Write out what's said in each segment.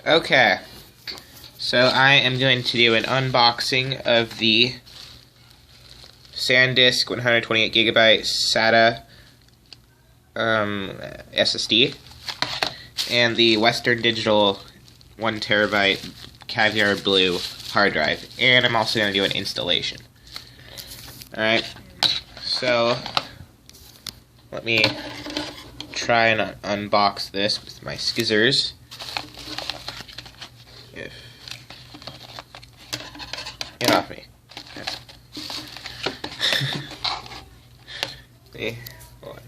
Okay, so I am going to do an unboxing of the SanDisk 128GB SATA SSD and the Western Digital 1TB Caviar Blue hard drive, and I'm also going to do an installation. Alright, so let me try and unbox this with my skizzers. Get off me. See? Hold on.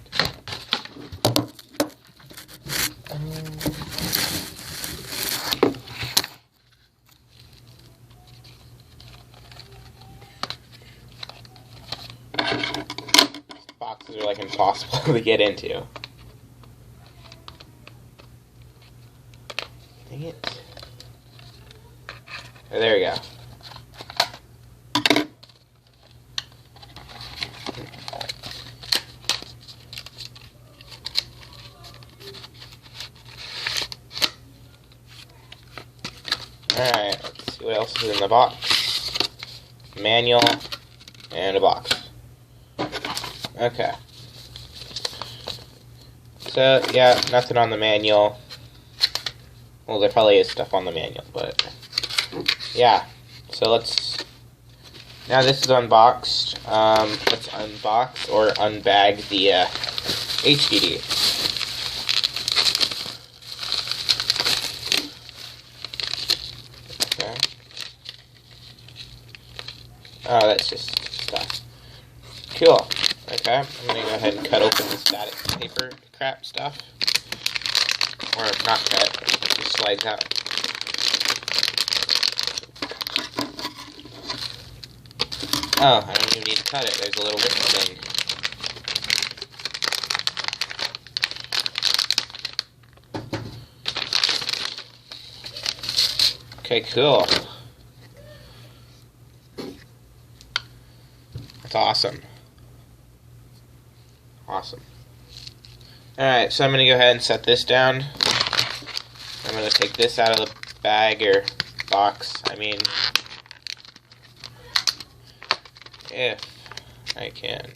These boxes are like impossible to get into. Dang it. Oh, there we go. Alright, let's see what else is in the box. Manual and a box. Okay. So, yeah, nothing on the manual. Well, there probably is stuff on the manual, but yeah. So now this is unboxed. Let's unbox or unbag the HDD. Okay. Oh, that's just stuff. Cool. Okay, I'm gonna go ahead and cut open the static paper crap stuff. Or not cut, it just slides out. Oh, I don't even need to cut it. There's a little rip thing. Okay, cool. That's awesome. Awesome. Alright, so I'm going to go ahead and set this down. I'm going to take this out of the bag or box. I mean, if I can.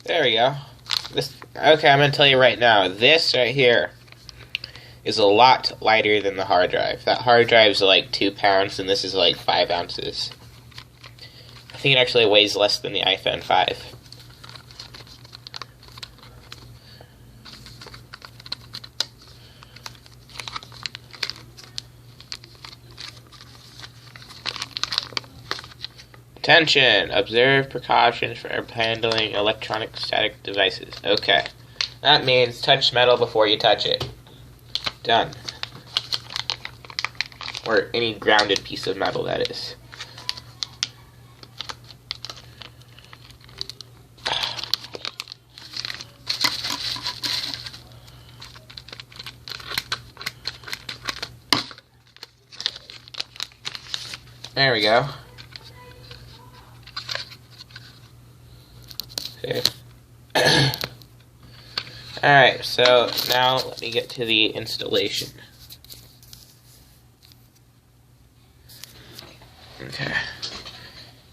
There we go. Okay, I'm going to tell you right now, this right here is a lot lighter than the hard drive. That hard drive is like 2 pounds, and this is like 5 ounces. I think it actually weighs less than the iPhone 5. Attention! Observe precautions for handling electronic static devices. Okay. That means touch metal before you touch it. Done. Or any grounded piece of metal, that is. There we go. Alright, so now let me get to the installation. Okay.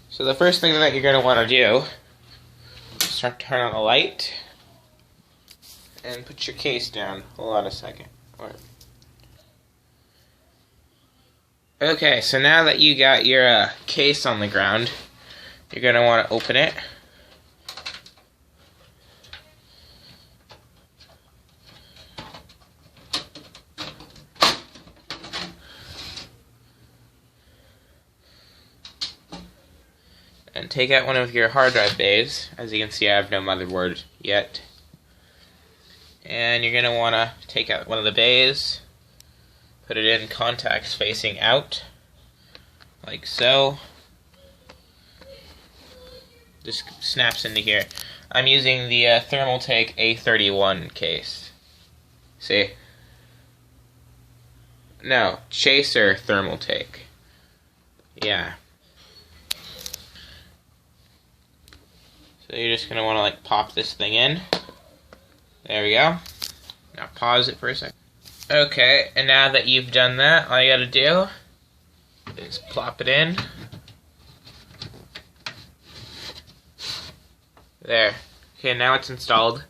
So the first thing that you're going to want to do is start to turn on the light and put your case down. Hold on a second. Okay, so now that you got your case on the ground, you're going to want to open it. And take out one of your hard drive bays. As you can see, I have no motherboard yet. And you're going to want to take out one of the bays, put it in contacts facing out, like so. Just snaps into here. I'm using the Thermaltake A31 case. See? No, chaser thermal take. Yeah. So you're just gonna want to like pop this thing in. There we go. Now pause it for a second. Okay, and now that you've done that, all you gotta do is plop it in. There. Okay, now it's installed.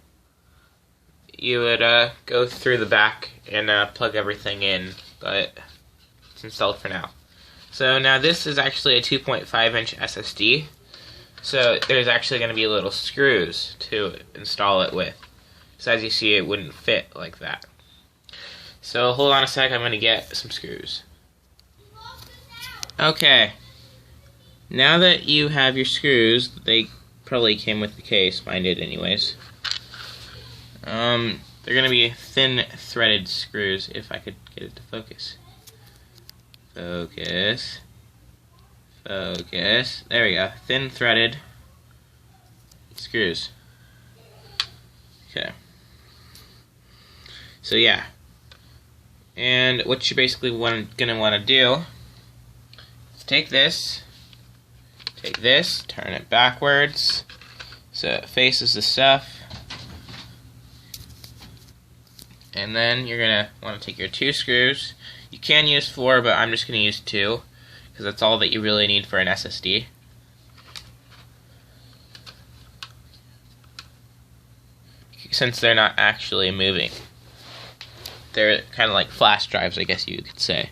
You would go through the back and plug everything in, but it's installed for now. So now this is actually a 2.5-inch SSD. So there's actually going to be little screws to install it with. So as you see, it wouldn't fit like that. So hold on a sec, I'm going to get some screws. Okay. Now that you have your screws, they probably came with the case, mine did anyways. They're going to be thin threaded screws, if I could get it to focus. Focus. Focus. There we go. Thin threaded screws. Okay. So yeah. And what you're basically going to want to do is take this, turn it backwards so it faces the stuff. And then you're going to want to take your 2 screws. You can use 4, but I'm just going to use 2 because that's all that you really need for an SSD. Since they're not actually moving. They're kind of like flash drives, I guess you could say.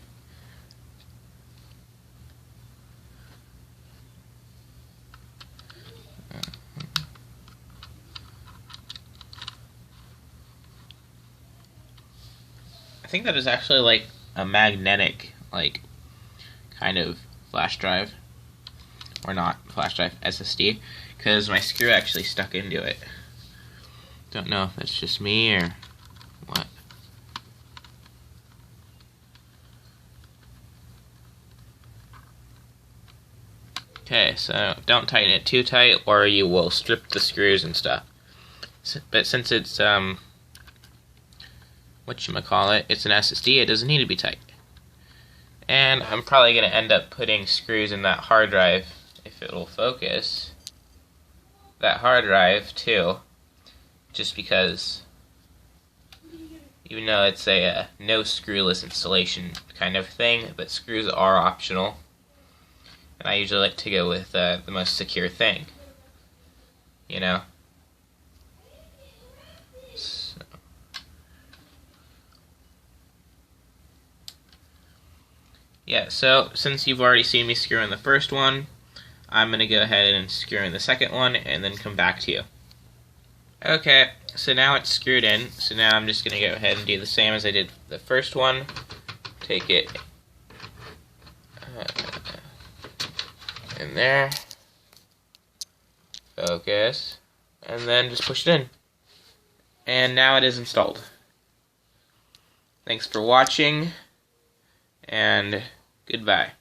I think that is actually like a magnetic, like, kind of flash drive. Or not flash drive, SSD. Because my screw actually stuck into it. Don't know if that's just me or what. Okay, so don't tighten it too tight or you will strip the screws and stuff. But since it's, whatchamacallit, it's an SSD, it doesn't need to be tight. And I'm probably going to end up putting screws in that hard drive, if it'll focus. That hard drive, too. Just because, even though it's a no screwless installation kind of thing, but screws are optional. And I usually like to go with the most secure thing. You know? So. Yeah, so since you've already seen me screw in the first one, I'm going to go ahead and screw in the second one and then come back to you. Okay, so now it's screwed in, so now I'm just going to go ahead and do the same as I did the first one. Take it in there, focus, and then just push it in. And now it is installed. Thanks for watching, and goodbye.